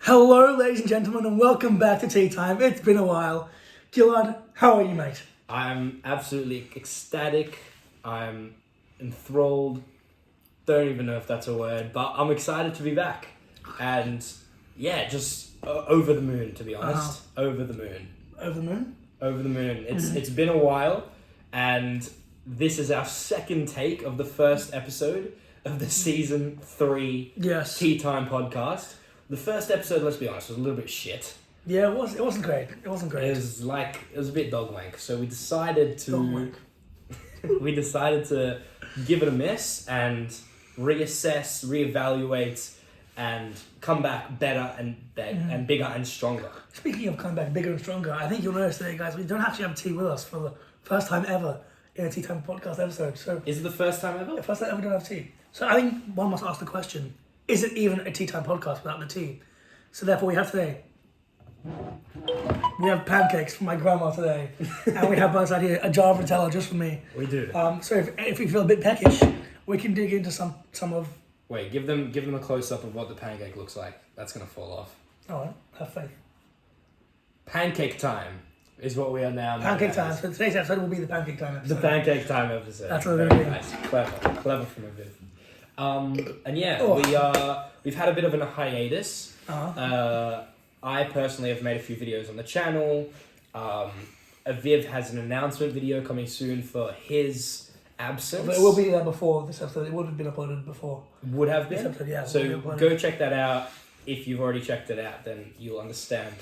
Hello, ladies and gentlemen, and welcome back to Tea Time. It's been a while. Gillard, how are you, mate? I'm absolutely ecstatic. I'm enthralled. Don't even know if that's a word, but I'm excited to be back. And yeah, just over the moon, to be honest. Over the moon. Over the moon? Over the moon. It's been a while, and this is our second take of the first episode of the season 3 Tea Time podcast. The first episode, let's be honest, was a little bit shit. Yeah, it wasn't great. It wasn't great. It was a bit dog wank. So we decided to give it a miss and reassess, reevaluate, and come back better and bigger and stronger. Speaking of coming back bigger and stronger, I think you'll notice today, guys, we don't actually have tea with us for the first time ever in a Tea Time podcast episode. So is it the first time ever? The first time ever we don't have tea. So I think one must ask the question, is it even a Tea Time podcast without the tea? So therefore we have today, we have pancakes from my grandma today, and we have both side here a jar of Nutella just for me. We do. So if we feel a bit peckish, we can dig into some of. Wait, give them a close up of what the pancake looks like. That's gonna fall off. All right, have faith. Pancake time is what we are now. Pancake time. So today's episode will be the pancake time episode. The pancake time episode. That's what we're gonna do. Nice, clever from a bit. And yeah, we've had a bit of a hiatus. I personally have made a few videos on the channel. Aviv has an announcement video coming soon for his absence. But it will be there before this episode. It would have been uploaded before. Would have been? This episode, yeah. So go check that out. If you've already checked it out, then you'll understand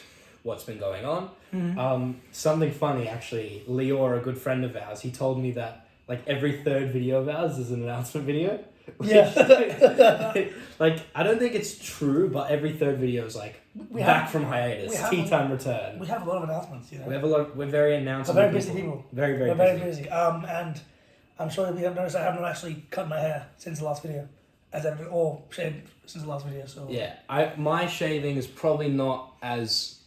what's been going on. Mm-hmm. Something funny, actually. Leor, a good friend of ours, he told me that like every third video of ours is an announcement video. Yeah. Like, I don't think it's true, but every third video is like back from hiatus, tea time return. We have a lot of announcements, you know. We have a lot. We're very announcing. We're very busy people. Very We're very busy. And I'm sure that you have noticed I haven't actually cut my hair since the last video, or shaved since the last video. So yeah, my shaving is probably not as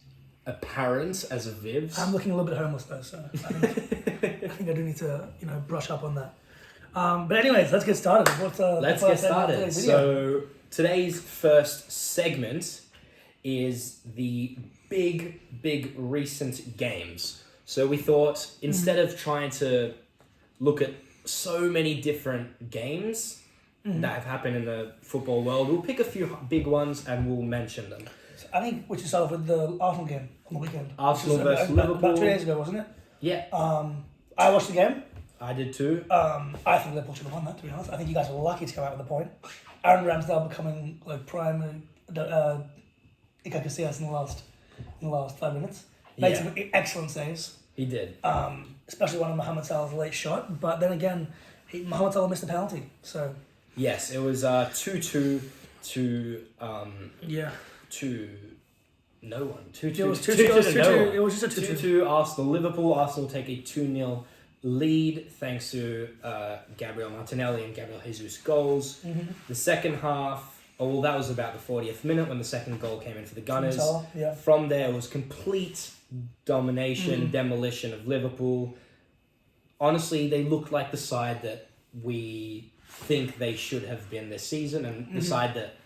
apparent as Aviv's. I'm looking a little bit homeless though, so I think I do need to brush up on that. But anyways, let's get started. Let's get started. So today's first segment is the big recent games. So we thought instead of trying to look at so many different games that have happened in the football world, we'll pick a few big ones and we'll mention them. So I think we should start off with the Arsenal game on the weekend. Arsenal versus Liverpool. About 2 days ago, wasn't it? Yeah. I watched the game. I did too. I think Liverpool should have won that, to be honest. I think you guys were lucky to come out with a point. Aaron Ramsdale becoming like prime Iker Casillas in the last 5 minutes. Made some excellent saves. He did. Especially one of Mohamed Salah's late shot. But then again, Mohamed Salah missed a penalty. So yes, it was 2-2 to no one. 2-2. It was 2-2. It was just a 2-2 Arsenal. Arsenal take a 2-0 lead thanks to Gabriel Martinelli and Gabriel Jesus goals. Mm-hmm. The second half, that was about the 40th minute when the second goal came in for the Gunners. From there, it was complete domination, demolition of Liverpool. Honestly, they looked like the side that we think they should have been this season, and the side that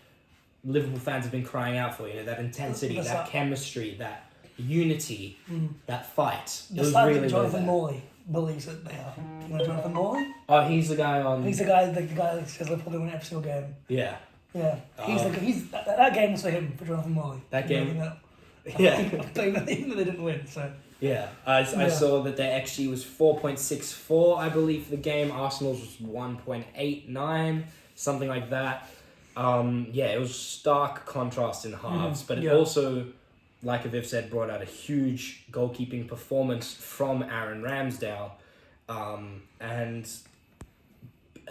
Liverpool fans have been crying out for. That intensity, that chemistry, that unity, that fight. The side that Jonathan Morley believes that they are. You know Jonathan Morley? Oh, he's the guy on. He's the guy that says Liverpool win every single game. Yeah. Yeah. That game was for him, for Jonathan Morley. That game. Even though they didn't win, so. Yeah, I saw that their XG was 4.64, I believe, for the game. Arsenal's was 1.89, something like that. It was stark contrast in halves, but it also, like Aviv said, brought out a huge goalkeeping performance from Aaron Ramsdale. And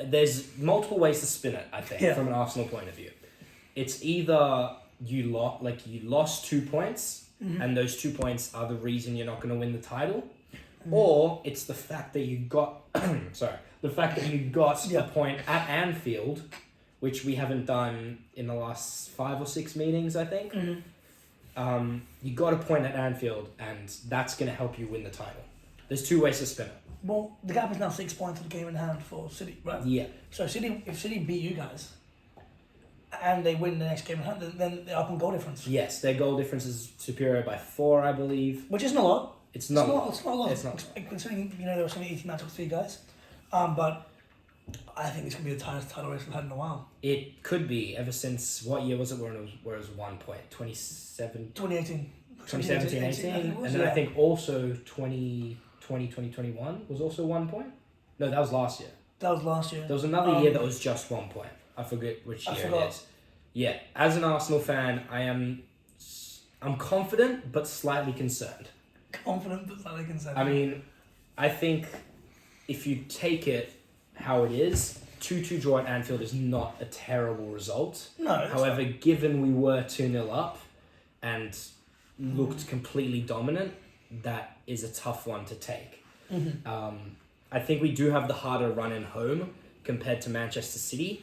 there's multiple ways to spin it, I think, from an Arsenal point of view. It's either you lost 2 points, and those 2 points are the reason you're not going to win the title, or it's the fact that you got a point at Anfield, which we haven't done in the last 5 or 6 meetings, I think. You got a point at Anfield, and that's going to help you win the title. There's 2 ways to spin it. Well, the gap is now 6 points of the game in hand for City, right? Yeah. So if City beat you guys, and they win the next game, then they're up on goal difference. Yes, their goal difference is superior by 4, I believe. Which isn't a lot. It's not a lot. It's not a lot. It's not. Considering, there was only 18 matchups for you guys. But I think it's going to be the tightest title race we've had in a while. It could be, ever since, what year was it where it was 1 point? 2017, 18? And then I think also 2021 was also 1 point? No, that was last year. That was last year. There was another year that was just 1 point. I forget which year it is. Yeah, as an Arsenal fan, I'm confident but slightly concerned. Confident but slightly concerned. I mean, I think if you take it how it is, 2-2 draw at Anfield is not a terrible result. No. However, given we were 2-0 up and looked completely dominant, that is a tough one to take. Mm-hmm. I think we do have the harder run in home compared to Manchester City.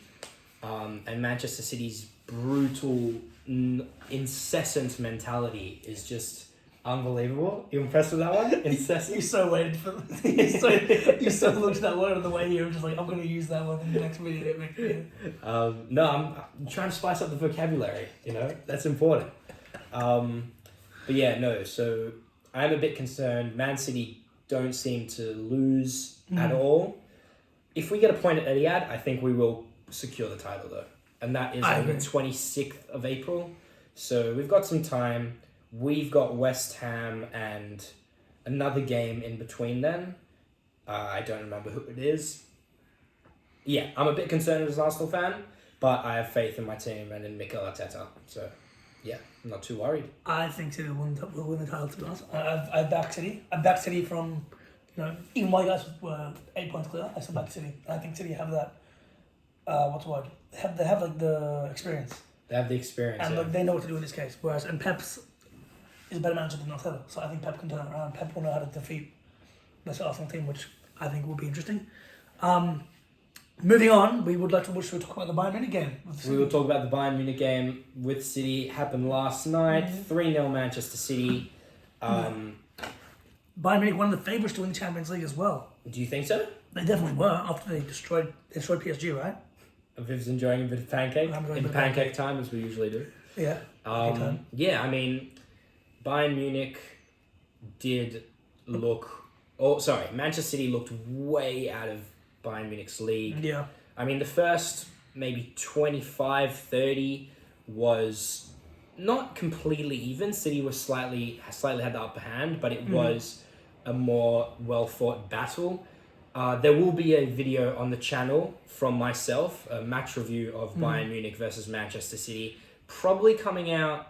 And Manchester City's brutal, incessant mentality is just unbelievable. You impressed with that one? Incessant? You so waited for you so looked at that word on the way here and just like, I'm going to use that one in the next video. No, I'm trying to spice up the vocabulary, that's important. But yeah, no, so I'm a bit concerned. Man City don't seem to lose at all. If we get a point at Etihad, I think we will secure the title though. And that is on the 26th of April. So we've got some time. We've got West Ham and another game in between then. I don't remember who it is. Yeah, I'm a bit concerned as an Arsenal fan, but I have faith in my team and in Mikel Arteta. So, yeah, I'm not too worried. I think City will win the title, to be honest. I back City. I back City from, even while you guys were 8 points clear, I still back City. And I think City have that, what's the word? They have like the experience. They have the experience, and yeah. they know what to do in this case. Whereas, and Pep's is a better manager than Arteta. So I think Pep can turn it around. Pep will know how to defeat this Arsenal team, which I think will be interesting. Moving on, we would talk about the Bayern Munich game. We will talk about the Bayern Munich game with City. It happened last night. 3-0 Manchester City. Bayern Munich, one of the favourites to win the Champions League as well. Do you think so? They definitely were after they destroyed PSG, right? Viv's enjoying a bit of pancake in pancake time, as we usually do. Yeah. Yeah, I mean, Bayern Munich did look... Manchester City looked way out of Bayern Munich's league. Yeah. I mean, the first maybe 25-30 was not completely even. City was slightly had the upper hand, but it was a more well-fought battle. There will be a video on the channel from myself, a match review of Bayern Munich versus Manchester City, probably coming out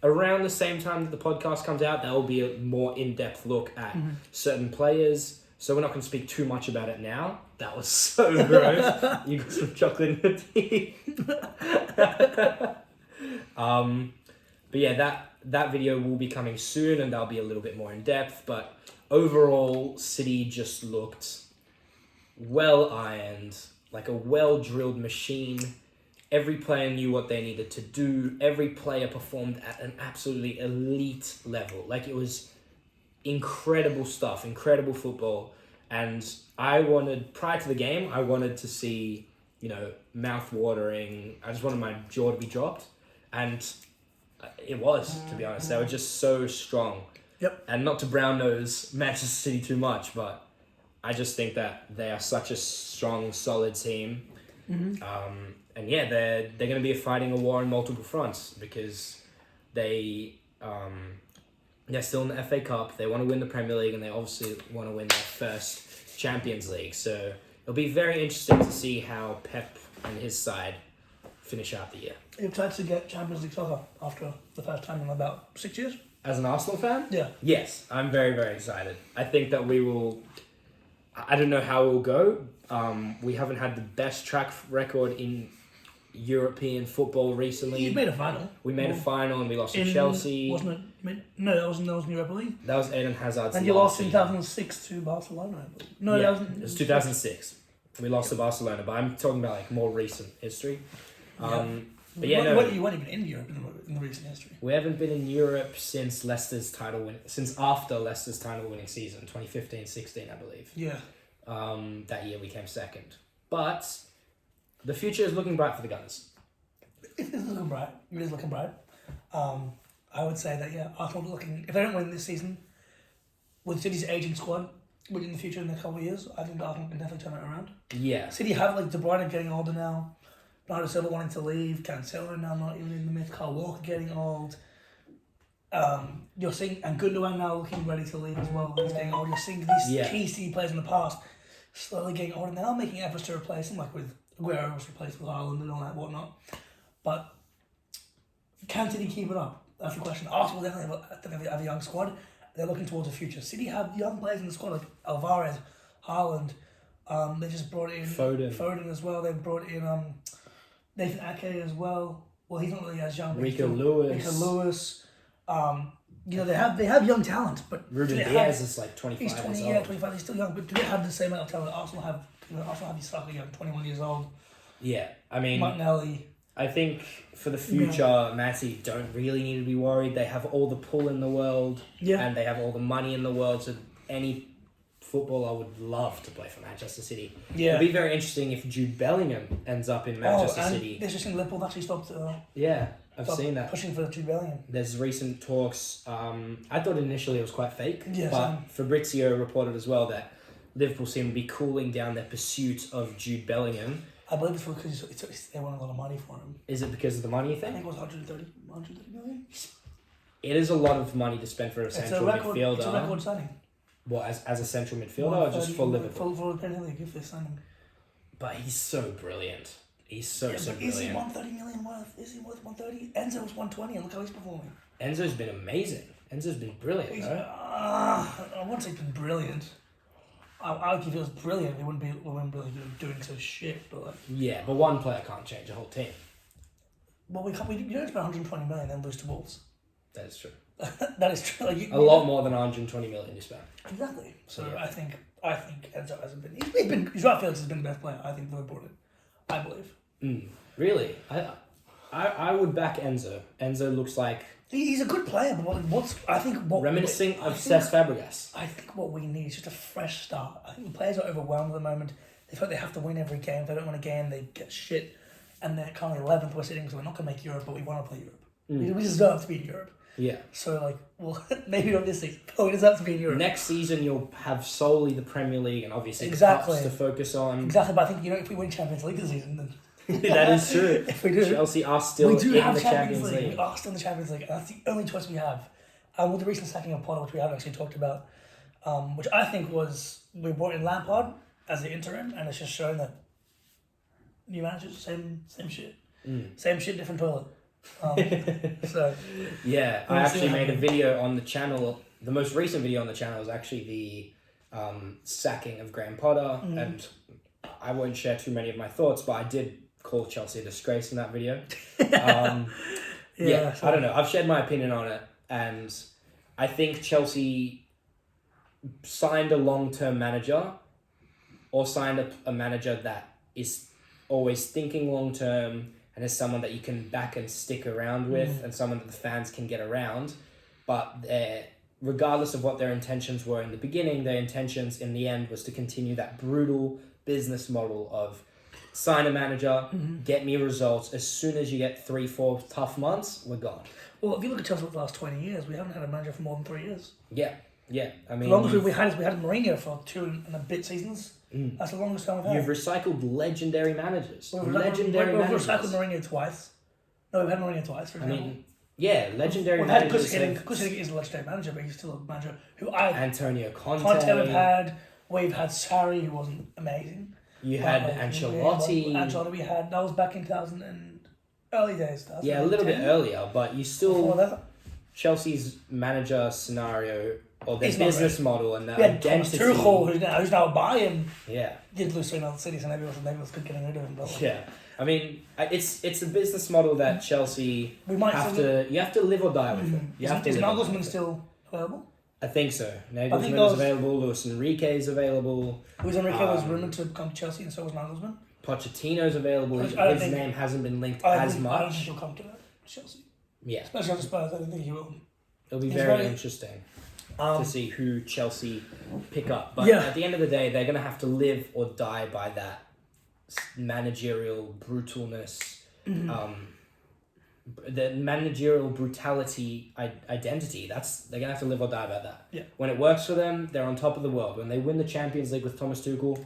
around the same time that the podcast comes out. There will be a more in-depth look at certain players. So we're not going to speak too much about it now. That was so gross. You got some chocolate in your teeth. But yeah, that video will be coming soon and that'll be a little bit more in-depth. But overall, City just looked well-ironed, like a well-drilled machine. Every player knew what they needed to do. Every player performed at an absolutely elite level. Like, it was incredible stuff, incredible football. And prior to the game, I wanted to see, mouth-watering. I just wanted my jaw to be dropped. And it was, to be honest. They were just so strong. Yep. And not to brown-nose Manchester City too much, but I just think that they are such a strong, solid team. And yeah, they're going to be fighting a war on multiple fronts because they're still in the FA Cup. They want to win the Premier League and they obviously want to win their first Champions League. So it'll be very interesting to see how Pep and his side finish out the year. Are you excited to get Champions League soccer after the first time in about 6 years? As an Arsenal fan? Yeah. Yes, I'm very, very excited. I think that we will... I don't know how it will go. We haven't had the best track record in European football recently. You made a final. We made a final and we lost to Chelsea. Wasn't it? No, that was in Europa League. That was Eden Hazard's and you lost in 2006 to Barcelona, I believe. No, yeah, it was 2006. We lost to Barcelona, but I'm talking about more recent history. But yeah, you weren't even in Europe in the recent history. We haven't been in Europe since after Leicester's title winning season, 2015-16, I believe. Yeah. That year we came second. But the future is looking bright for the Gunners. It is looking bright. It is looking bright. I would say that Arsenal are looking. If they don't win this season, with City's aging squad, but in the future in the couple of years, I think Arsenal can definitely turn it around. Yeah. City have like De Bruyne getting older now. Bernardo Silva wanting to leave. Cancelo now not even in the mix. Kyle Walker getting old. You're seeing and Gundogan now looking ready to leave as well. He's getting old. You're seeing these key City players in the past slowly getting older. They're not making efforts to replace him, like with Aguero was replaced with Haaland and all that whatnot. But can City keep it up? That's the question. Arsenal definitely have a young squad. They're looking towards the future. City have young players in the squad like Alvarez, Haaland. They just brought in Foden as well. They brought in Nathan Ake as well. Well, he's not really as young. Rico Lewis. They have young talent, but Ruben Diaz is like 25 he's 20, years yeah, old. 25. He's still young, but do they have the same amount of talent Arsenal have? Arsenal have these slightly young, 21 years old. Yeah, I mean, Martinelli. I think for the future, Man City don't really need to be worried. They have all the pull in the world, and they have all the money in the world. So any footballer would love to play for Manchester City. Yeah, it'd be very interesting if Jude Bellingham ends up in Manchester City. This is in Liverpool actually stopped. I've seen that. Pushing for Jude Bellingham. There's recent talks. I thought initially it was quite fake, yes, but Fabrizio reported as well that Liverpool seem to be cooling down their pursuit of Jude Bellingham. I believe it's because they want a lot of money for him. Is it because of the money, you think? I think it was 130 million. It is a lot of money to spend for a central midfielder. It's a record signing. What, as a central midfielder or just for Liverpool? For the Premier League, if they're signing. But he's so brilliant. He's so brilliant. Is he 130 million worth? Is he worth 130? Enzo was 120 and look how he's performing. Enzo's been amazing. Enzo's been brilliant, I wouldn't say he's been brilliant. I think if it was brilliant, we wouldn't be doing so shit. But but one player can't change a whole team. Well, you don't spend 120 million and then lose to Wolves. That is true. That is true. A lot more than 120 million you spend. Exactly. So I think Enzo hasn't been. He's right. Felix has been the best player. I think they've brought it. I believe. Really? I would back Enzo. Enzo looks like he's a good player, but reminiscing of Cesc Fabregas. I think what we need is just a fresh start. I think the players are overwhelmed at the moment. They feel like they have to win every game. If they don't win a game, they get shit. And they're currently 11th. We're sitting, so we're not going to make Europe, but we want to play Europe. We deserve to be in Europe. Yeah. So, maybe not this season, but we deserve to be in Europe. Next season, you'll have solely the Premier League and obviously the cups to focus on. Exactly, but I think, if we win Champions League this season, then... That is true. If we do, Chelsea are still in the Champions League. We are still in the Champions League, and that's the only choice we have. And with the recent sacking of Potter, which we haven't actually talked about, which I think was... We brought in Lampard as the interim, and it's just showing that new managers, same shit. Same shit, different toilet. So yeah, I actually made a video on the channel. The most recent video on the channel was actually the sacking of Graham Potter, and I won't share too many of my thoughts, but I did call Chelsea a disgrace in that video. I don't know. I've shared my opinion on it, and I think Chelsea signed a long-term manager, or signed a manager that is always thinking long-term. And is someone that you can back and stick around with, and someone that the fans can get around. But regardless of what their intentions were in the beginning, their intentions in the end was to continue that brutal business model of sign a manager, get me results. As soon as you get 3-4 tough months, we're gone. Well, if you look at Chelsea for the last 20 years, we haven't had a manager for more than 3 years. Yeah. I mean, the longest we had Mourinho for 2 and a bit seasons. That's the longest time we've had. You've recycled legendary managers. We've recycled Mourinho twice. No, we've had Mourinho twice, for example. Legendary managers. Kushner is a legendary manager, but he's still a manager who Antonio Conte we've had. We've had Sarri, who wasn't amazing. You had Ancelotti. Ancelotti we had. That was back in 2000 and early days. Yeah, a little bit earlier, but you still... Chelsea's manager scenario... Or their business model and their identity. Tuchel, who's now Bayern. Yeah. Did lose 3-0 City, so maybe it was good getting rid of him. But I mean, it's a business model that Chelsea you have to live or die with it. Is Nagelsmann still available? I think so. Nagelsmann is available. Luis Enrique is available. Luis Enrique was rumoured to come to Chelsea, and so was Nagelsmann. Pochettino's available. His name hasn't been linked as much. I don't think he'll come to Chelsea. Yeah. Especially after Spurs, I don't think he will. It'll be very interesting. To see who Chelsea pick up. But at the end of the day, they're going to have to live or die by that managerial brutalness. the managerial brutality identity. They're gonna have to live or die about that. Yeah. When it works for them, they're on top of the world. When they win the Champions League with Thomas Tuchel,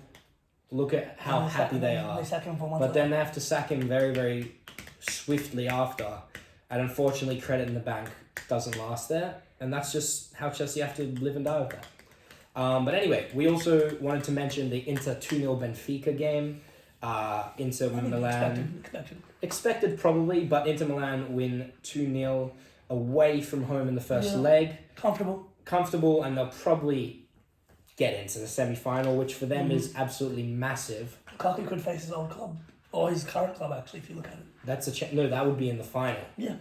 look at how happy they are. They sack him for But then they have to sack him very, very swiftly after. And unfortunately, credit in the bank doesn't last there. And that's just how Chelsea have to live and die with that. But anyway, we also wanted to mention the Inter 2-0 Benfica game. Inter Milan... Expected probably, but Inter Milan win 2-0 away from home in the first leg. Comfortable, and they'll probably get into the semi-final, which for them is absolutely massive. Lukaku could face his old club, or his current club actually, if you look at it. That's no, that would be in the final. Yeah.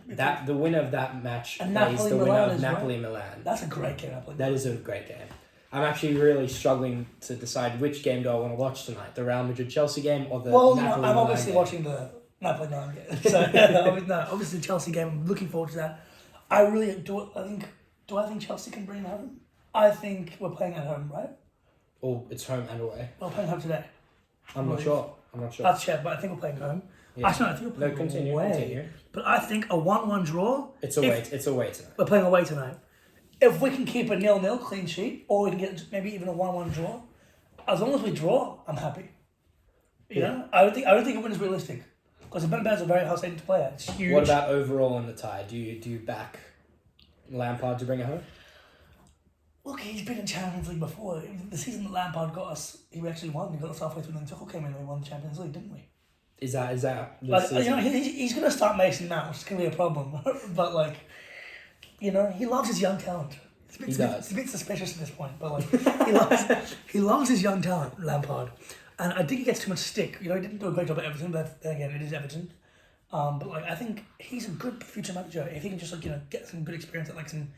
The winner of that match and plays the winner of Napoli-Milan. That's a great game, Napoli. That is a great game. I'm actually really struggling to decide which game do I want to watch tonight, the Real Madrid-Chelsea game or the Napoli-Milan I'm obviously game. watching the Napoli-Milan game. So, obviously the Chelsea game, I'm looking forward to that. I think Chelsea can bring it home? I think we're playing at home, right? Oh, it's home and away. We're playing home today. I'm not sure. That's check, but I think we're playing home. Yeah. Actually, no, I think we're playing continue. away. But I think a 1-1 draw... It's away tonight. We're playing away tonight. If we can keep a 0-0 clean sheet, or we can get maybe even a 1-1 draw, as long as we draw, I'm happy. You know? I don't think a win is realistic. Because the Bernabeu's a very hard stadium to play at. It's huge. What about overall in the tie? Do you back Lampard to bring it home? Look, he's been in Champions League before. The season that Lampard got us, he actually won. He got us halfway through, and then Tuchel came in and we won the Champions League, didn't we? Is that he's going to start Mason Mount, which is going to be a problem. But he loves his young talent. It's a bit suspicious at this point, but he loves his young talent, Lampard. And I think he gets too much stick. He didn't do a great job at Everton, but then again, it is Everton. But I think he's a good future manager. If he can just get some good experience at some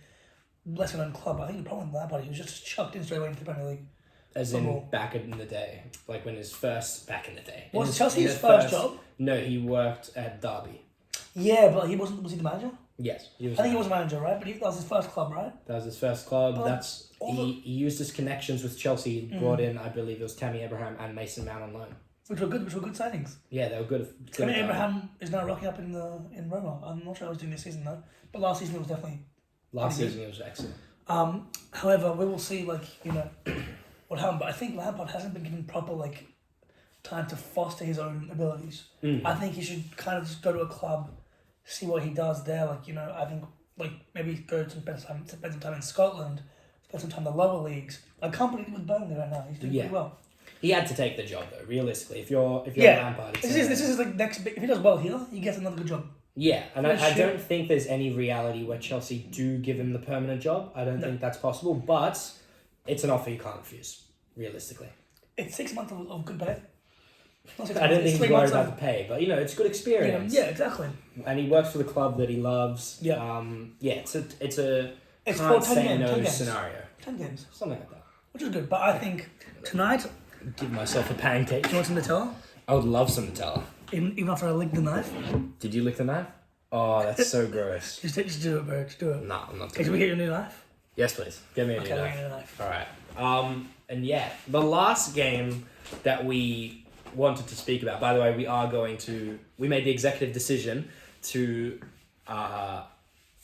lesser known club. I think the problem with Lampard, he was just chucked in straight away into the Premier League. As in back in the day, when his first back in the day. Was Chelsea's first job? No, he worked at Derby. Yeah, but he wasn't. Was he the manager? Yes, he was. I think he was a manager, right? But that was his first club, right? That was his first club. But he used his connections with Chelsea. He brought in, I believe, it was Tammy Abraham and Mason Mount on loan. Which were good signings. Yeah, they were good. Tammy Abraham is now rocking up in Roma. I'm not sure how he's doing this season though, but last season he was definitely. Last season he was excellent. However, we will see what happened. But I think Lampard hasn't been given proper time to foster his own abilities. I think he should kind of just go to a club, see what he does there. I think maybe go to spend some time in Scotland, spend some time in the lower leagues. Company with Burnley right now. He's doing pretty well. He had to take the job though. Realistically, if you're Lampard, this is next big. If he does well here, he gets another good job. Yeah, and I don't think there's any reality where Chelsea do give him the permanent job. I don't think that's possible, but it's an offer you can't refuse, realistically. It's 6 months of good pay. I don't think he's worried about the pay, but it's good experience. Yeah, exactly. And he works for the club that he loves. Yeah. It's a can't say no scenario. 10 games. Something like that. Which is good, but I think tonight... Give myself a pancake. Do you want some Nutella? I would love some Nutella. Even after I licked the knife? Did you lick the knife? Oh, that's so gross. Just do it, bro. Just do it. No, I'm not doing it. Can we get you a new knife? Yes, please. Get me a new knife. Alright. And yeah, the last game that we wanted to speak about, by the way, we made the executive decision to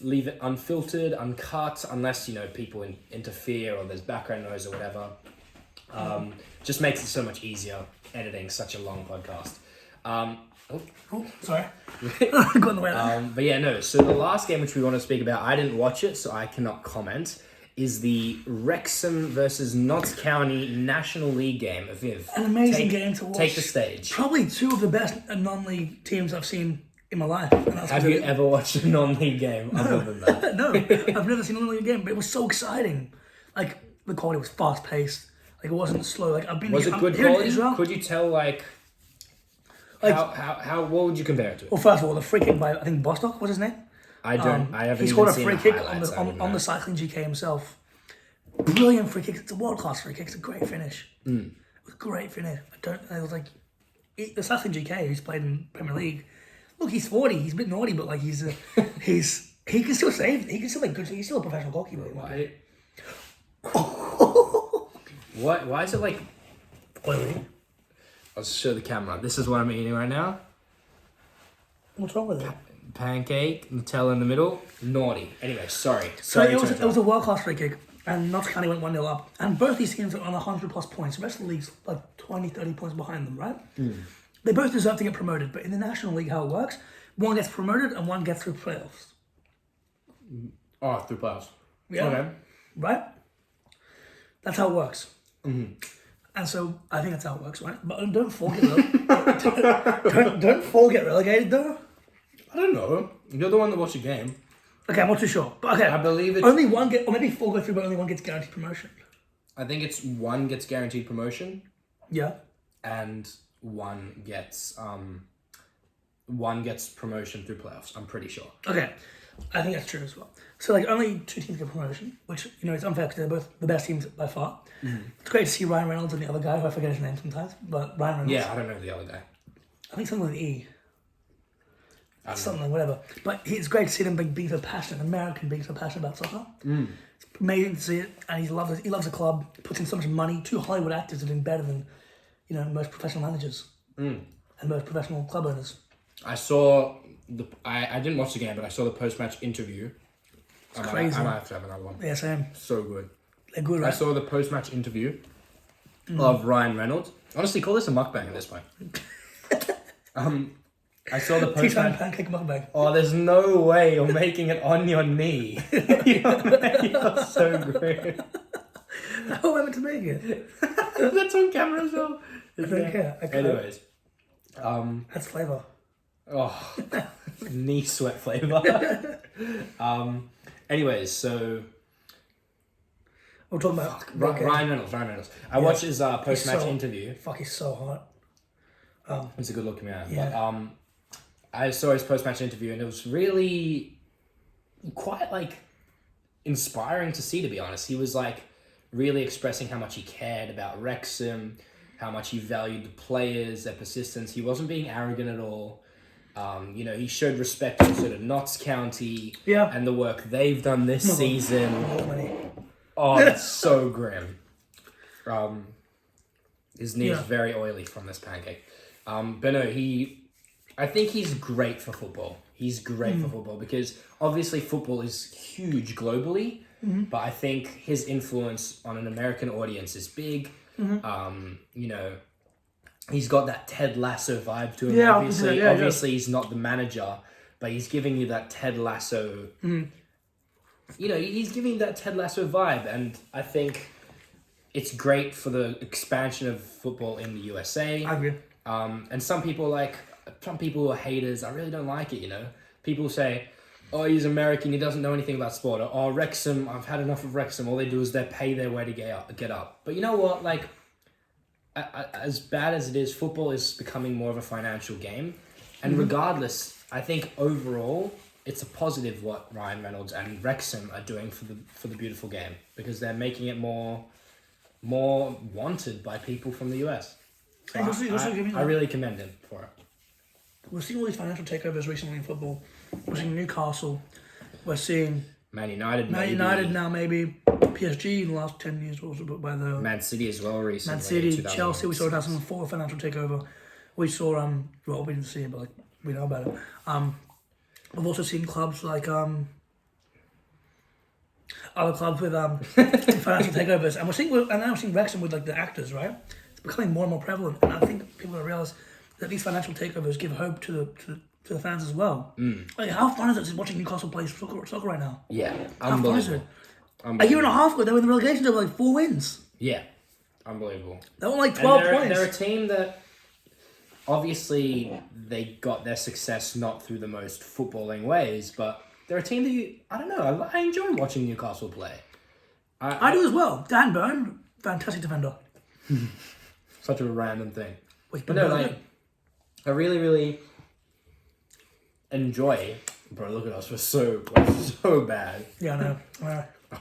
leave it unfiltered, uncut, unless, people interfere or there's background noise or whatever. Just makes it so much easier editing such a long podcast. Sorry. Got in the way but yeah, no. So the last game which we want to speak about, I didn't watch it, so I cannot comment, is the Wrexham versus Notts County National League game. Aviv, an amazing game to watch. Take the stage. Probably two of the best non-league teams I've seen in my life. Have you ever watched a non-league game other than that? No, I've never seen a non-league game, but it was so exciting. The quality was fast-paced. It wasn't slow. Was it good quality? Could you tell how what would you compare it to? Well, first of all, the free kick by I think Bostock was his name. I haven't. He scored a free kick on the cycling GK himself. Brilliant free kick. It's a world class free kick. It's a great finish. It was a great finish. I was the cycling GK who's played in Premier League. Look, he's 40. He's a bit naughty, but he can still save. He can still make good. He's still a professional goalkeeper. Why? Why is it oily? I'll show the camera. This is what I'm eating right now. What's wrong with it? Pancake, Nutella in the middle. Naughty. Anyway, sorry. So it was a world-class free kick, and Notts County went 1-0 up. And both these teams are on 100-plus points. The rest of the league's like 20, 30 points behind them, right? They both deserve to get promoted, but in the National League, how it works, one gets promoted and one gets through playoffs. Oh, through playoffs. Yeah. Okay. Right? That's how it works. And so I think that's how it works, right? But don't forget though. don't forget relegated though. I don't know. You're the one that watched the game. Okay, I'm not too sure. But okay. I believe it's... Only one or maybe 4 go through, but only one gets guaranteed promotion. I think it's one gets guaranteed promotion. Yeah. And one gets promotion through playoffs. I'm pretty sure. Okay. I think that's true as well. So like only 2 teams get promotion, which it's unfair because they're both the best teams by far. It's great to see Ryan Reynolds and the other guy who I forget his name sometimes, but Ryan Reynolds. Yeah, I don't know the other guy. I think something with an E. Something, whatever. But it's great to see them being so passionate, American being so passionate about soccer. It's amazing to see it, and he loves the club, puts in so much money. 2 Hollywood actors are doing better than, most professional managers and most professional club owners. I saw I didn't watch the game, but I saw the post-match interview. It's crazy. I might have to have another one. Yeah, same. So good. They're good, right? I saw the post-match interview of Ryan Reynolds. Honestly, call this a mukbang at this point. I saw the post-match... Pancake mukbang. Oh, there's no way you're making it on your knee. You're so great. How am I meant to make it? That's on camera as well. I don't care. Anyways. That's flavour. Oh, knee sweat flavour. Anyways, so... We're talking about... Ryan Reynolds. I watched his post-match interview. Fuck, he's so hot. He's a good looking man. Yeah. But, I saw his post-match interview and it was really quite inspiring to see, to be honest. He was really expressing how much he cared about Wrexham, how much he valued the players, their persistence. He wasn't being arrogant at all. He showed respect to sort of Notts County and the work they've done this season. Oh, it's so grim. His knee is very oily from this pancake. But no, I think he's great for football. He's great for football because obviously football is huge globally, but I think his influence on an American audience is big. He's got that Ted Lasso vibe to him. Yeah, obviously he's not the manager, but he's giving you that Ted Lasso. He's giving that Ted Lasso vibe, and I think it's great for the expansion of football in the USA. I agree. And some people who are haters, I really don't like it, People say, oh, he's American, he doesn't know anything about sport. Or, oh, Wrexham, I've had enough of Wrexham. All they do is they pay their way to get up. But you know what? As bad as it is, football is becoming more of a financial game. And regardless, I think overall, it's a positive what Ryan Reynolds and Wrexham are doing for the beautiful game. Because they're making it more wanted by people from the US. So I really commend him for it. We're seeing all these financial takeovers recently in football. We're seeing Newcastle. We're seeing Man United now, maybe PSG in the last 10 years was bought by the Man City as well recently. Man City, Chelsea. We saw it have some full financial takeover. We saw we didn't see it, but we know about it. We've also seen clubs like other clubs with financial takeovers, and we're now seeing Wrexham with the actors, right? It's becoming more and more prevalent, and I think people don't realize that these financial takeovers give hope to the fans as well. How fun is it just watching Newcastle play soccer right now? Yeah, how fun is it? Unbelievable. A year and a half ago, they were in the relegation over 4 wins. Yeah, unbelievable. They won 12 points. They're a team that obviously they got their success not through the most footballing ways, but they're a team that I enjoy watching Newcastle play. I do as well. Dan Burn, fantastic defender. Such a random thing. But I really, really enjoy. Bro, look at us. We're so bad. Yeah, I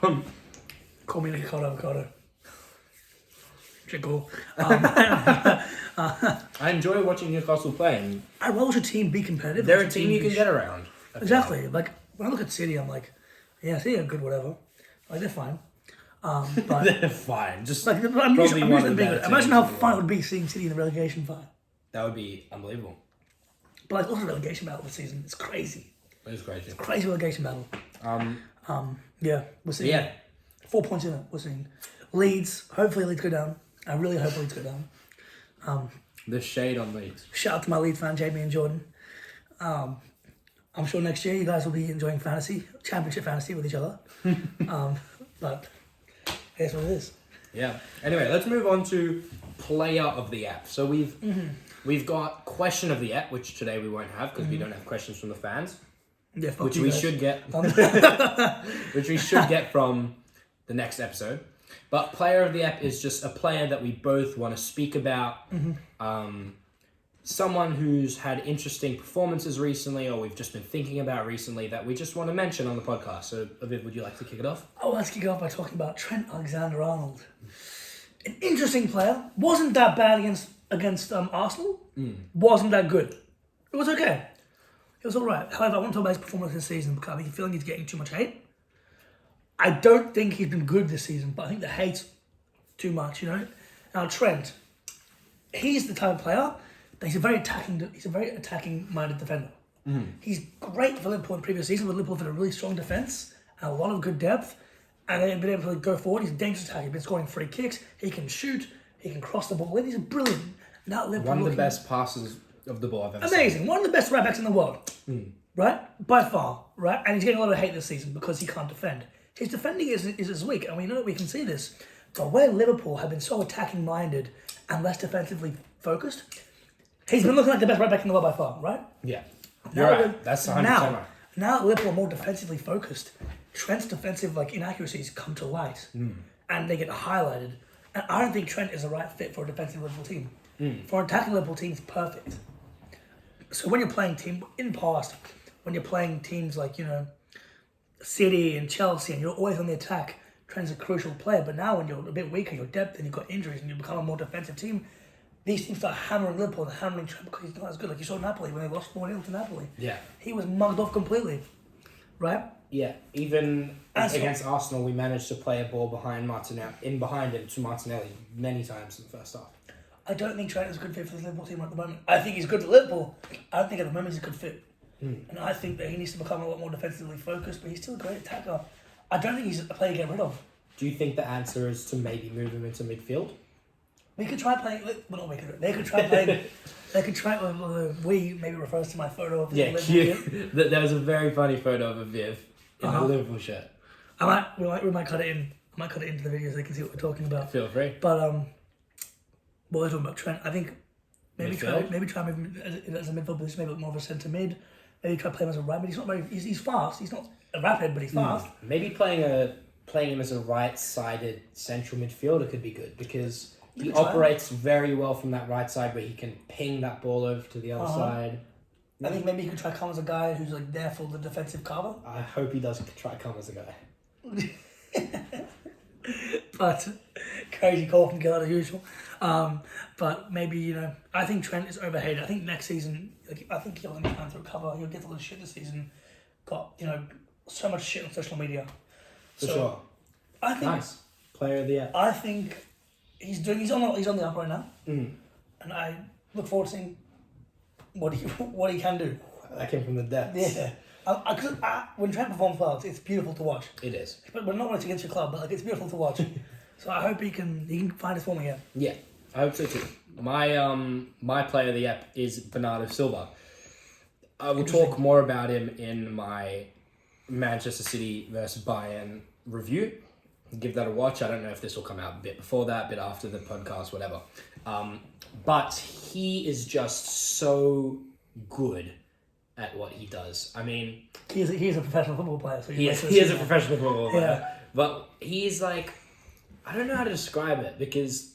know. Call me Nick Avocado. Cool. I enjoy watching Newcastle play. And I watch a team be competitive. They're a team you can get around. Exactly. When I look at City, I'm like, yeah, City are good, whatever. They're fine. But they're fine. Just imagine how fun it would be seeing City in the relegation fight. That would be unbelievable. But also relegation battle this season, it's crazy. It was crazy. Crazy relegation battle. Yeah, we're seeing 4 points in it. We're seeing Leeds. Hopefully Leeds go down. I really hope Leeds go down. The shade on Leeds. Shout out to my Leeds fan, Jamie and Jordan. I'm sure next year you guys will be enjoying championship fantasy with each other. But here's what it is. Yeah. Anyway, let's move on to player of the app. So we've got question of the app, which today we won't have because we don't have questions from the fans. Yeah, which we should get. Which we should get from the next episode. But player of the app is just a player that we both want to speak about. Someone who's had interesting performances recently, or we've just been thinking about recently that we just want to mention on the podcast. So, Aviv, would you like to kick it off? Oh, let's kick it off by talking about Trent Alexander-Arnold. An interesting player. Wasn't that bad against Arsenal. Wasn't that good. It was okay. It was all right. However, I want to talk about his performance this season because I feel like he's getting too much hate. I don't think he's been good this season, but I think the hate's too much, you know? Now, Trent, he's the type of player that he's a very attacking-minded defender. He's great for Liverpool in previous seasons, but Liverpool had a really strong defence and a lot of good depth, and they've been able to go forward. He's a dangerous attacker. He's been scoring free kicks. He can shoot. He can cross the ball in. He's brilliant. Now Liverpool one of the best passes of the ball I've ever amazing. seen. One of the best right backs in the world. Right? By far. Right? And he's getting a lot of hate this season because he can't defend. His defending is weak, and we know that we can see this. The way Liverpool have been so attacking-minded and less defensively focused, he's been looking like the best right back in the world by far, right? Yeah. You're right. That's 100% right. Now Liverpool are more defensively focused. Trent's defensive inaccuracies come to light, and they get highlighted. And I don't think Trent is the right fit for a defensive Liverpool team. For an attacking Liverpool team, it's perfect. So when you're playing in the past, when you're playing teams like, City and Chelsea, and you're always on the attack, Trent's a crucial player. But now when you're a bit weaker, your depth, and you've got injuries, and you become a more defensive team, these teams start hammering Liverpool and hammering Trent because he's not as good. Like you saw Napoli when they lost 4-0 to Napoli. Yeah. He was mugged off completely. Right? Yeah. Even against Arsenal, we managed to play a ball behind him to Martinelli many times in the first half. I don't think Trent is a good fit for the Liverpool team at the moment. I think he's good for Liverpool. I don't think at the moment he's a good fit. And I think that he needs to become a lot more defensively focused, but he's still a great attacker. I don't think he's a player to get rid of. Do you think the answer is to maybe move him into midfield? We could try playing. Well, not we could. They could try playing. They could try. We maybe refers to my photo of the cute. There was a very funny photo of Aviv in a Liverpool shirt. We might cut it in. I might cut it into the video so they can see what we're talking about. Feel free. But what we're talking about Trent, I think maybe try move him as a midfield position, maybe more of a centre mid. Maybe try playing him as a right mid. He's not very. He's fast. He's not a rapid, but he's fast. Maybe playing him as a right-sided central midfielder could be good because he operates very well from that right side where he can ping that ball over to the other side. I think maybe he could try come as a guy who's there for the defensive cover. I hope he does try come as a guy. But crazy call from Gil as usual. But maybe I think Trent is overhated. I think next season, I think he'll have time to recover. He'll get all the shit this season. Got so much shit on social media. For sure. I think nice player of the year. I think he's on the up right now, and I look forward to seeing what he can do. That came from the depths. Yeah. Because when Trent performs well, it's beautiful to watch. It is. But we're not against your club, but it's beautiful to watch. So I hope he can find his form again. Yeah, I hope so too. My player of the app is Bernardo Silva. I will talk more about him in my Manchester City versus Bayern review. Give that a watch. I don't know if this will come out a bit before that, a bit after the podcast, whatever. But he is just so good at what he does. I mean, he's a professional football player. So he is a professional football player. Yeah. But he's I don't know how to describe it because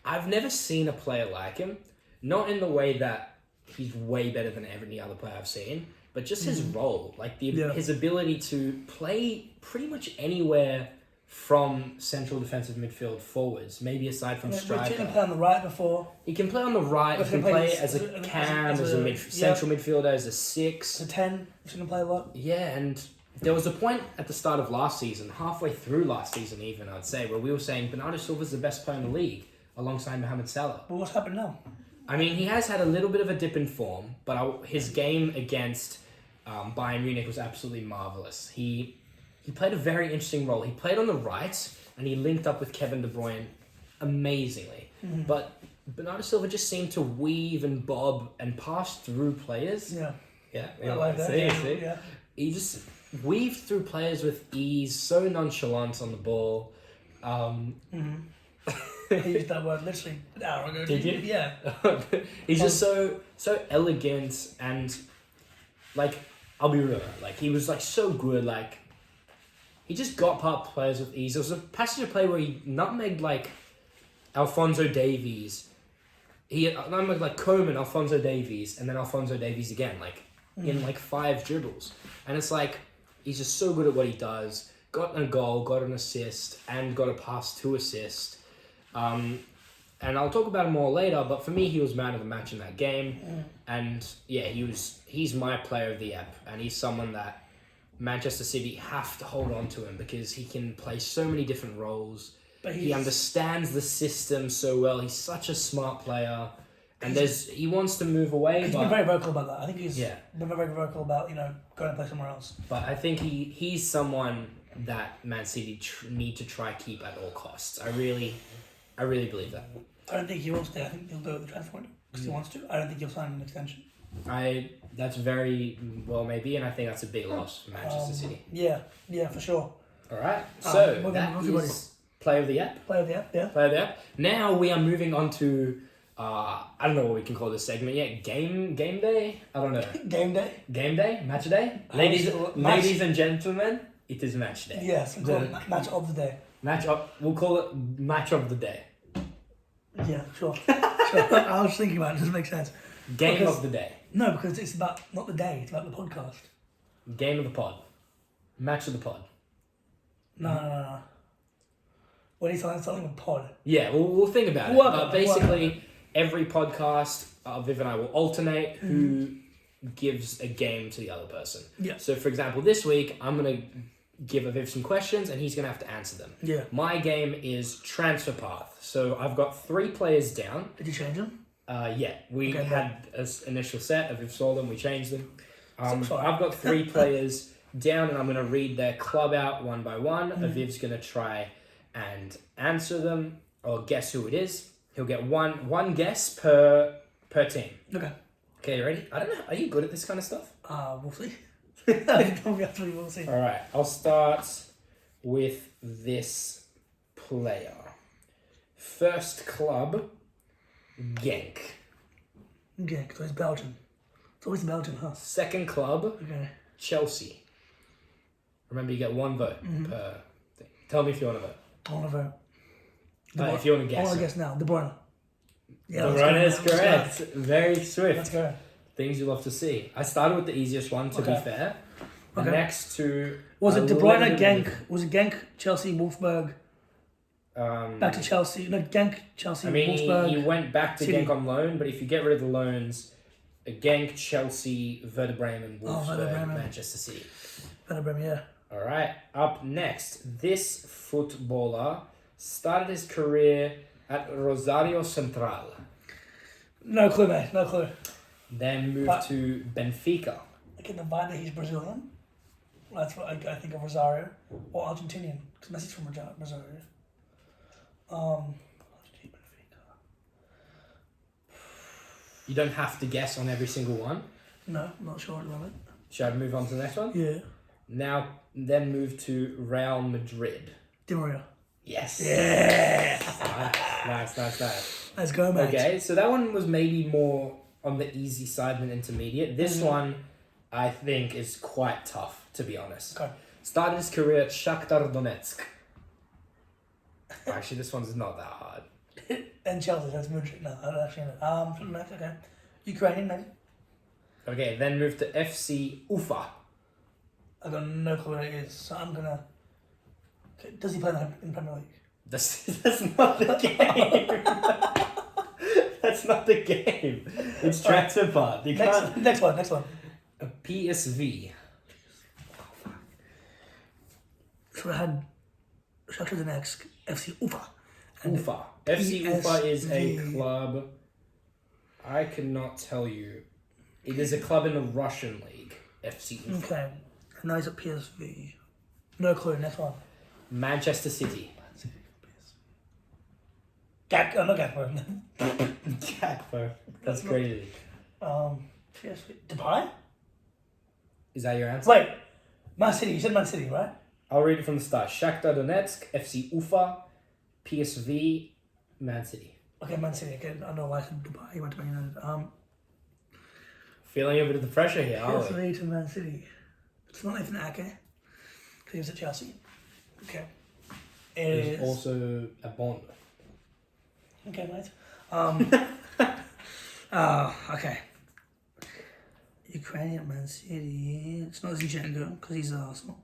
I've never seen a player like him. Not in the way that he's way better than any other player I've seen, but just his role, his ability to play pretty much anywhere from central defensive midfield forwards, maybe aside from striker. He can play on the right before. He can play on the right. He can play as a cam, as a central midfielder, as a 6. As a 10. He can play a lot. Yeah, and there was a point at the start of last season, halfway through last season even, I'd say, where we were saying Bernardo Silva's the best player in the league, alongside Mohamed Salah. But what's happened now? I mean, he has had a little bit of a dip in form, but his game against Bayern Munich was absolutely marvelous. He played a very interesting role. He played on the right, and he linked up with Kevin De Bruyne amazingly. Mm-hmm. But Bernardo Silva just seemed to weave and bob and pass through players. Yeah. Yeah. I like that. See? Yeah. He just weaved through players with ease, so nonchalant on the ball. I used that word literally an hour ago. Did you? Yeah. He's just so elegant and, like, I'll be real, like, he was, like, so good, like, he just got past players with ease. There was a passage of play where he nutmegged, like, Alphonso Davies. He nutmegged, like, Coman, Alphonso Davies, and then Alphonso Davies again, like, in, like, 5 dribbles. And it's like, he's just so good at what he does. Got a goal, got an assist, and got a pass to assist. And I'll talk about him more later, but for me, he was man of the match in that game. And yeah, he's my player of the app, and he's someone that Manchester City have to hold on to him because he can play so many different roles. But he understands the system so well. He's such a smart player, and he wants to move away. He's been very vocal about that. I think he's been very vocal about going to play somewhere else. But I think he's someone that Man City need to try keep at all costs. I really believe that. I don't think he will stay. I think he'll go with the transfer window because he wants to. I don't think he'll sign an extension. That's very well maybe, and I think that's a big loss for Manchester City. Yeah, for sure. All right, so that everybody. is play of the app. Play of the app, yeah. Play of the app. Now we are moving on to I don't know what we can call this segment yet. Game day. I don't know. Game day, match day. Ladies and gentlemen, it is match day. Yes, we'll call it match of the day. We'll call it match of the day. Yeah, sure. I was thinking about it. It doesn't make sense. Game of the day. No, because it's about not the day. It's about the podcast. Game of the pod. Match of the pod. No. What are you saying? Something with pod. Yeah, we'll think about it. But basically, every podcast, Viv and I will alternate who gives a game to the other person. Yeah. So, for example, this week, I'm going to give Aviv some questions and he's going to have to answer them. Yeah. My game is transfer path. So I've got 3 players down. Did you change them? Yeah. We had an initial set. Aviv saw them. We changed them. I've Sorry. got 3 players down and I'm going to read their club out one by one. Aviv's going to try and answer them or guess who it is. He'll get one guess per team. Okay, you ready? I don't know. Are you good at this kind of stuff? We'll see. We'll see. All right, I'll start with this player. First club, Genk. Genk, so it's Belgium. It's always Belgium, huh? Second club, Chelsea. Remember, you get 1 vote per thing. Tell me if you want to vote. I want to vote. If you want to guess. I want to guess now. De Bruyne. De Bruyne is correct. Very swift. Let's go. Things you love to see. I started with the easiest one, to be fair. The next two... Was it De Bruyne, Genk? Was it Genk, Chelsea, Wolfsburg? Back to Chelsea. No, Genk, Chelsea, Wolfsburg. He went back to City. Genk on loan, but if you get rid of the loans, Genk, Chelsea, Werder Bremen, Wolfsburg, Manchester City. Werder Bremen, yeah. All right. Up next, this footballer started his career at Rosario Central. No clue, mate. No clue. Then moved to Benfica. I get the vibe that he's Brazilian. That's what I think of Rosario. Or Argentinian. Because Messi's from Rosario. Benfica. You don't have to guess on every single one. No, I'm not sure at the moment. Should I move on to the next one? Yeah. Then move to Real Madrid. Di Maria. Yes. Yeah. Nice. Let's go, mate. Okay, so that one was maybe more on the easy side than intermediate. This one, I think, is quite tough, to be honest. Okay. Started his career at Shakhtar Donetsk. Actually, this one's not that hard. And Chelsea, that's Madrid. No, I don't actually know. Next, okay. Ukrainian, maybe? Okay, then moved to FC Ufa. I got no clue what it is, so I'm gonna... Okay. Does he play in the Premier League? That's not the game. That's not the game. It's transfer path. You can't... Next one. A PSV. So I had Shakhtar Donetsk, FC Ufa. Ufa. FC Ufa is a club... I cannot tell you. It is a club in the Russian league. FC Ufa. Okay. And now he's at PSV. No clue. Next one. Manchester City. Not Gakpo. Gakpo. That's crazy. PSV. Depay? Is that your answer? Wait. Man City. You said Man City, right? I'll read it from the start. Shakhtar Donetsk, FC Ufa, PSV, Man City. Okay, Man City. Okay, I know why I said Dubai. He went to Man United. Feeling a bit of the pressure here, are we? PSV to Man City. It's not Nathan Ake. Because he was at Chelsea. Okay. There's also a Bond. Okay, mate. Okay. Ukrainian Man City. It's not Zinchenko because he's at Arsenal.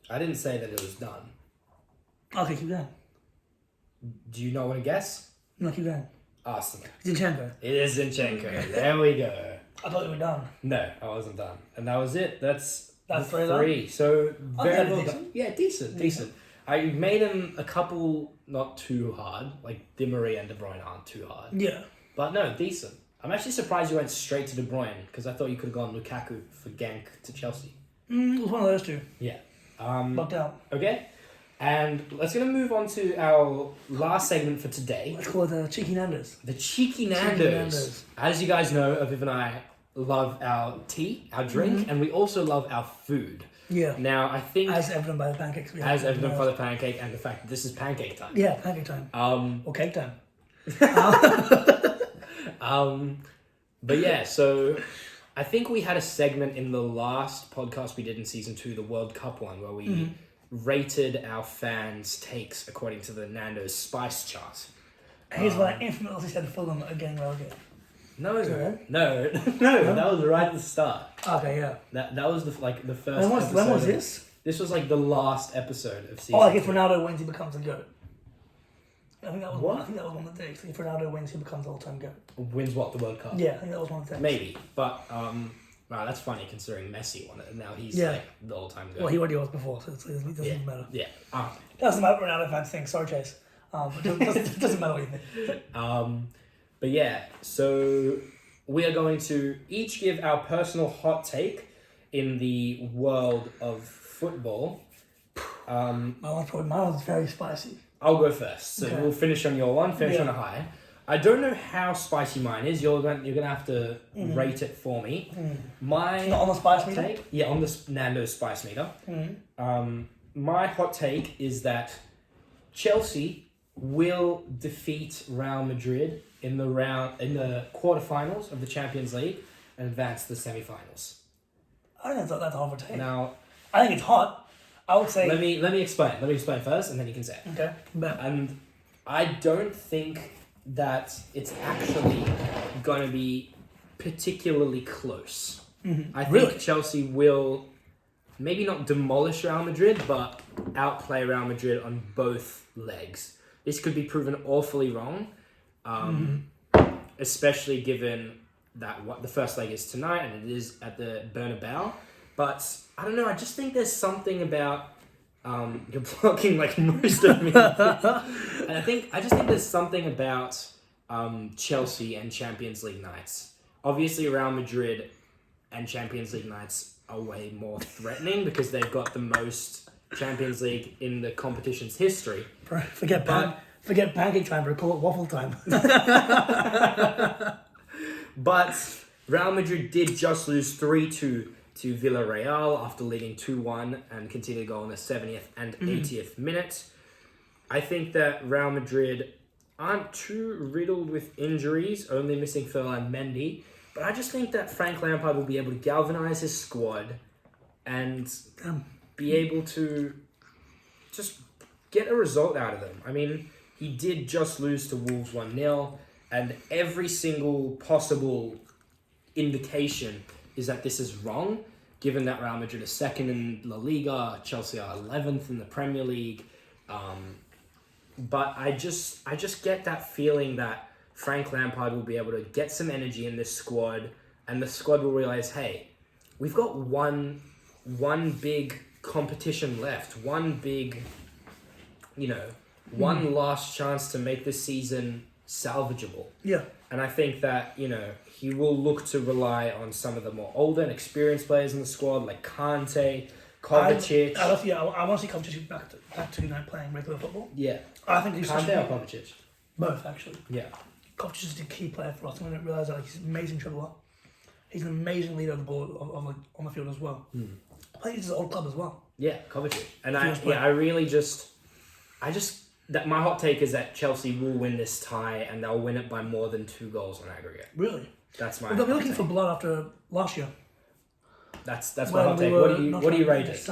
I didn't say that it was done. Okay, keep going. Do you not want to guess? No, keep going. Arsenal. Zinchenko. It is Zinchenko. There we go. I thought you were done. No, I wasn't done. And that was it. That's three. three. So very well decent. done. Yeah, decent. I made him a couple not too hard. Like Di Maria and De Bruyne aren't too hard. Yeah. But no, decent. I'm actually surprised you went straight to De Bruyne because I thought you could have gone Lukaku for Genk to Chelsea. It was one of those two. Yeah. Locked out. Okay. And let's gonna move on to our last segment for today. Let's call it the Cheeky Nando's. The Cheeky Nando's. As you guys know, Aviv and I love our tea, our drink, and we also love our food. Yeah. Now, I think... As evident by the pancakes. As evident by the pancake and the fact that this is pancake time. Yeah, pancake time. Or cake time. But yeah, so I think we had a segment in the last podcast we did in season 2, the World Cup one, where we rated our fans' takes according to the Nando's spice chart. Here's what I infamously said Fulham are getting relegated. No, Correct? no, that was right at the start. Okay, yeah. That was the first episode. When was this? This was like the last episode of season. Oh, like if Ronaldo wins, he becomes a GOAT. I think that was What? I think that was one of the days. If Ronaldo wins, he becomes all-time GOAT. Wins what, the World Cup? Yeah, I think that was one of the days. Maybe, but wow, that's funny considering Messi won it, and now he's like the all-time GOAT. Well, he already was before, so it doesn't matter. Yeah. Doesn't matter what Ronaldo fans think. Sorry, Chase. It doesn't matter what you think. But yeah, so we are going to each give our personal hot take in the world of football. Mine was very spicy. I'll go first. So Okay. we'll finish on your one, finish on a high. I don't know how spicy mine is. You're gonna have to rate it for me. My Not on the spice meter? take, yeah, on the Nando's spice meter. My hot take is that Chelsea will defeat Real Madrid in the quarterfinals of the Champions League and advance to the semi-finals. I think that's a hot take. Now, I think it's hot. I would say... let me explain. Let me explain first, and then you can say it. Okay. And I don't think that it's actually going to be particularly close. I think Chelsea will maybe not demolish Real Madrid, but outplay Real Madrid on both legs. This could be proven awfully wrong, especially given that the first leg is tonight and it is at the Bernabeu. But I don't know. I just think there's something about you're blocking like most of me, and I just think there's something about Chelsea and Champions League nights. Obviously, Real Madrid and Champions League nights are way more threatening because they've got the most Champions League in the competition's history. Forget pancake time, but call it waffle time. But Real Madrid did just lose 3-2 to Villarreal after leading 2-1 and continue to go on the 70th and 80th minute. I think that Real Madrid aren't too riddled with injuries, only missing Ferland Mendy. But I just think that Frank Lampard will be able to galvanise his squad and be able to just get a result out of them. I mean, he did just lose to Wolves 1-0, and every single possible indication is that this is wrong, given that Real Madrid is second in La Liga, Chelsea are 11th in the Premier League. But I just get that feeling that Frank Lampard will be able to get some energy in this squad, and the squad will realize, hey, we've got one big competition left, one big, one last chance to make this season salvageable. Yeah. And I think that, he will look to rely on some of the more older and experienced players in the squad, like Kante, Kovacic. I want to see Kovacic back to playing regular football. Yeah. I think he's Kante or Kovacic? Both, actually. Yeah. Kovacic is a key player for us. I didn't realise that he's an amazing dribbler. He's an amazing leader of the ball on the field as well. I think he's his old club as well. Yeah, Kovacic. And I really just that my hot take is that Chelsea will win this tie and they'll win it by more than 2 goals on aggregate. Really? That's my. Well, they'll be looking for blood after last year. That's my hot take. What do you rate it?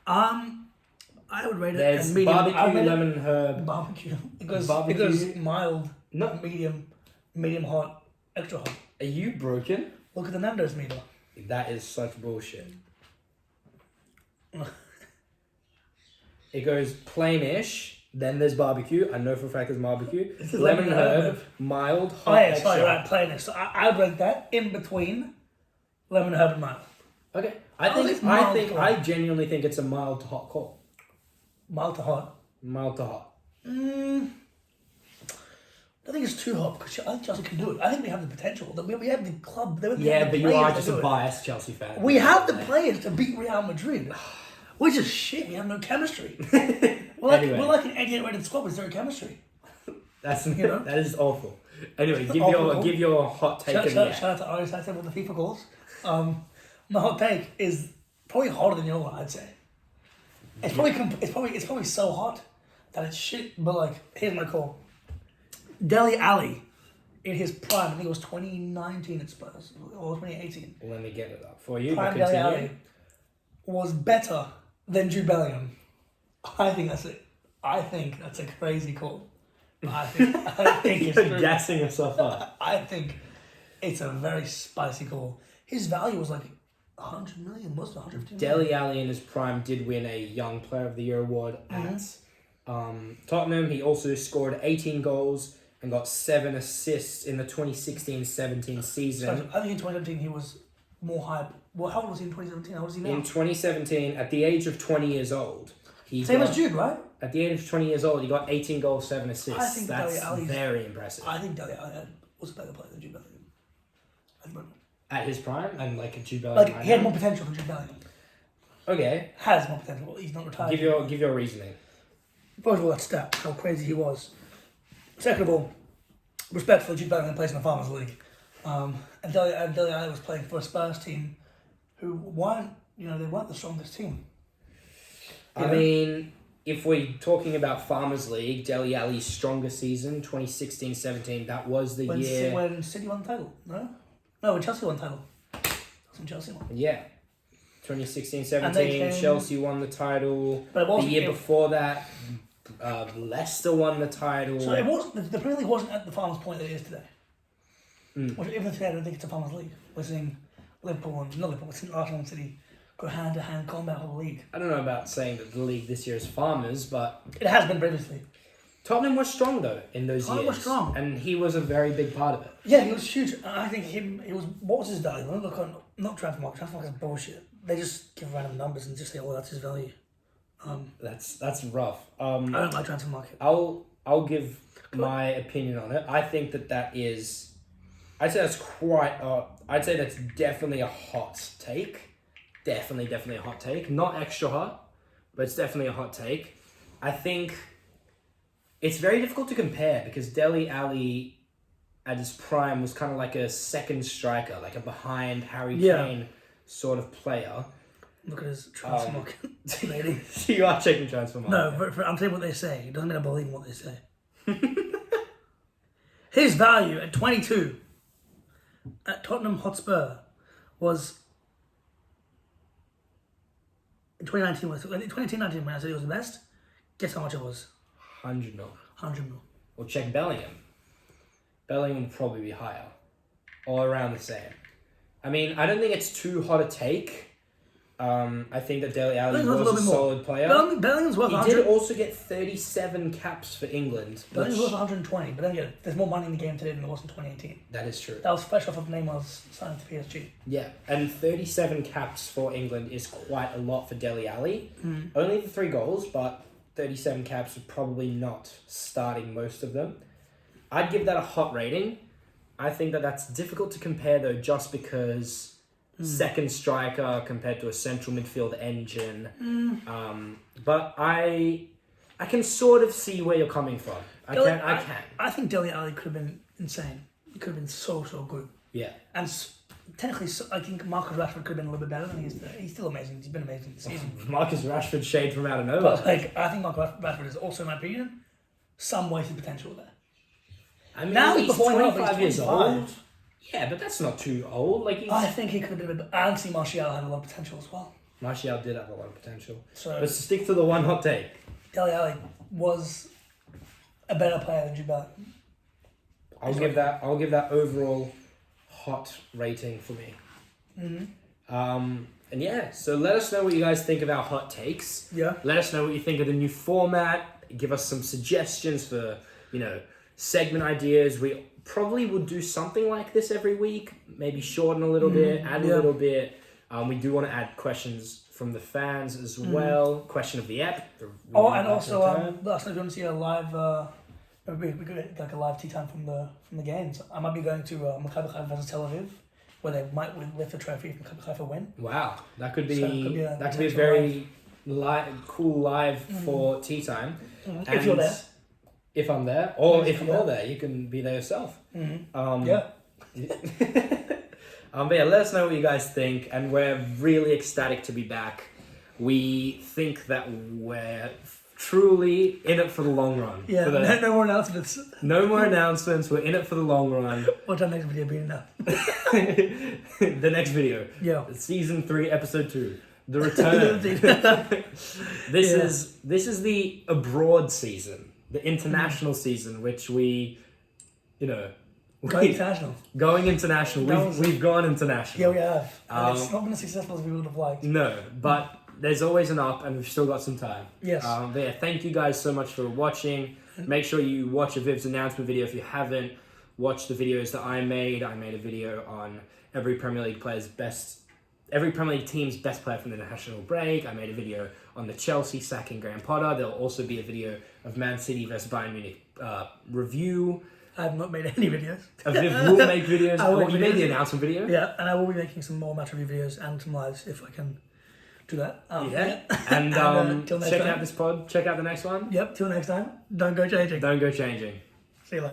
I would rate it. There's barbecue, lemon, and herb. Barbecue. It goes mild, no, medium hot, extra hot. Are you broken? Look at the Nando's meter. That is such bullshit. It goes plainish, then there's barbecue. I know for a fact there's barbecue. Lemon and herb, mild, hot, extra. Sorry, right, plainish. So I would rate that in between lemon, herb, and mild. Okay. I genuinely think it's a mild to hot call. Mild to hot? Mild to hot. I think it's too hot because I think Chelsea can do it. I think we have the potential. We have the club. But you are just a biased Chelsea fan. We have the players to beat Real Madrid. We're just shit. We have no chemistry. We're like an 88 rated squad with zero chemistry. That is awful. Anyway, give your hot take. Shout out to Ari Saxon with the FIFA goals. My hot take is probably hotter than your one. I'd say. It's probably so hot that it's shit. But here's my call. Dele Alli, in his prime, I think it was 2019 at Spurs, or 2018. Let me get it up for you. Prime Dele Alli was better than Jude Bellingham. I think that's it. I think that's a crazy call. I think it's You're gassing yourself up. I think it's a very spicy call. His value was 100 million, was it 150 million? Dele Alli in his prime did win a Young Player of the Year award at Tottenham. He also scored 18 goals and got 7 assists in the 2016-17 season. So I think in 2017 he was more hype. Well, how old was he in 2017? How old is he now? In 2017, at the age of 20 years old. Same as Jude, right? At the age of 20 years old, he got 18 goals, 7 assists. I think that's very impressive. I think Dele Alli was a better player than Jude Bellingham at the moment. At his prime? And Jude Bellingham? He had more potential than Jude Bellingham. Okay. Has more potential. He's not retired. Give your reasoning. First of all, that stat, how crazy he was. Second of all, respect for Jude Bellingham plays in the Farmers League. And Dele Alli was playing for a Spurs team who weren't the strongest team. I mean, if we're talking about Farmers League, Dele Alli's strongest season, 2016-17, that was the year... When City won the title, no? No, when Chelsea won the title. That's when Chelsea won. Yeah. 2016-17, Chelsea won the title. But the year before that, Leicester won the title. So it wasn't, the Premier League wasn't at the Farmers point that it is today. Even today, I don't think it's a Farmers League. We're seeing we're seeing Arsenal and City go hand-to-hand combat for the league. I don't know about saying that the league this year is Farmers, but... It has been previously. Tottenham was strong, though, in those years. Tottenham was strong. And he was a very big part of it. Yeah, he was huge. I think he was... What was his value? Let me look on... Not Transfermarkt. Transfermarkt is bullshit. They just give random numbers and just say, that's his value. That's rough. I don't like Transfermarkt. I'll give my opinion on it. I think that is... I'd say that's I'd say that's definitely a hot take. Definitely a hot take. Not extra hot, but it's definitely a hot take. I think it's very difficult to compare because Dele Alli at his prime was kind of like a second striker, like a behind Harry Kane sort of player. Look at his transfer market rating. You are checking transfer market. No, I'm saying what they say. It doesn't mean I believe in what they say. His value at 22 at Tottenham Hotspur was in 2019 when I said he was the best. Guess how much it was? 100 mil. 100 mil. Well, check Bellingham. Bellingham would probably be higher, or around the same. I mean, I don't think it's too hot a take. I think that Dele Alli was a solid player. Bellingham's worth 100. He did also get 37 caps for England. Bellingham's worth 120, but then again, there's more money in the game today than there was in 2018. That is true. That was fresh off of Neymar's signing to PSG. Yeah, and 37 caps for England is quite a lot for Dele Alli. Only the 3 goals, but 37 caps are probably not starting most of them. I'd give that a hot rating. I think that that's difficult to compare though, just because second striker compared to a central midfield engine. But I can sort of see where you're coming from. I can. I think Dele Alli could have been insane. He could have been so good. Yeah. And technically, I think Marcus Rashford could have been a little bit better than he is today. He's still amazing. He's been amazing this season. Marcus Rashford shade from out of nowhere. But like, I think Marcus Rashford is also, in my opinion, some wasted potential there. I mean, Now he's he's performing well, but 25 he's years 25. old. Yeah, but that's not too old. Like I think he could have been a bit better. And see, Martial had a lot of potential as well. Martial did have a lot of potential. So, But stick to the one hot take. Dele Alli was a better player than Jude Bellingham. I'll give that overall hot rating for me. And yeah, so let us know what you guys think of our hot takes. Yeah. Let us know what you think of the new format. Give us some suggestions for, segment ideas. We probably would do something like this every week. Maybe shorten a little bit, add a little bit. We do want to add questions from the fans as well. Question of the app. And also, let us know if you want to see a live. We could get like a live tea time from the games. I might be going to Maccabi Haifa versus Tel Aviv, where they might lift the trophy if Maccabi Haifa win. Wow, that could be a very cool live for tea time. If you're there. If I'm there, or if you're there, you can be there yourself. Yeah. But yeah, let us know what you guys think, and we're really ecstatic to be back. We think that we're truly in it for the long run. Yeah, no more announcements. No more announcements. We're in it for the long run. What's our next video being now? The next video. Yeah. Season 3, episode 2. The return. This is the abroad season, the international season, which we, Going international. Going international. We've gone international. Yeah, we have. And it's not been as successful as we would have liked. No, but there's always an up, and we've still got some time. Yes. But yeah, thank you guys so much for watching. Make sure you watch a Viv's announcement video if you haven't. Watch the videos that I made. I made a video on every Premier League team's best player from the international break. I made a video on the Chelsea sacking Graham Potter. There'll also be a video of Man City versus Bayern Munich review. I have not made any videos. Viv will make videos. You made the announcement video. Yeah, and I will be making some more match review videos and some lives if I can do that. And check out this pod. Check out the next one. Yep, till next time. Don't go changing. Don't go changing.